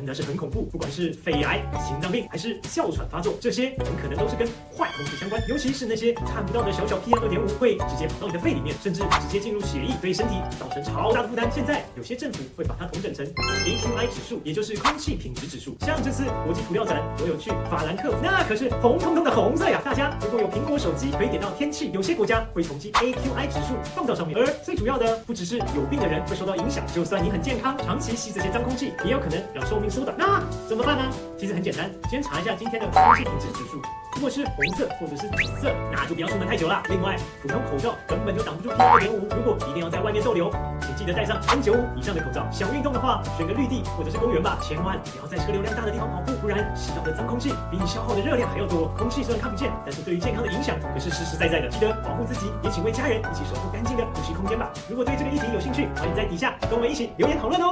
真的是很恐怖。不管是肺癌、心脏病还是哮喘发作，这些很可能都是跟坏空气相关。尤其是那些看不到的小小 PM2.5，会直接跑到你的肺里面，甚至直接进入血液，对身体造成超大的负担。现在有些政府会把它统整成 AQI 指数，也就是空气品质指数。像这次国际涂料展，我有去法兰克福，那可是红彤彤的红色呀！大家如果有苹果手机，可以点到天气，有些国家会统计 AQI 指数放到上面。而最主要的，不只是有病的人会受到影响，就算你很健康，长期吸这些脏空气，也有可能让寿命缩短。那怎么办呢？其实很简单，先查一下今天的空气品质指数。如果是红色或者是紫色，那就不要出门太久啦。另外，普通口罩根本就挡不住 PM2.5，如果一定要在外面逗留，请记得戴上 N95以上的口罩。想运动的话，选个绿地或者是公园吧，千万不要在车流量大的地方跑步，不然吸到的脏空气比你消耗的热量还要多。空气虽然看不见，但是对于健康的影响可是实实在在的。记得保护自己，也请为家人一起守护干净的呼吸空间吧。如果对这个议题有兴趣，欢迎在底下跟我们一起留言讨论哦。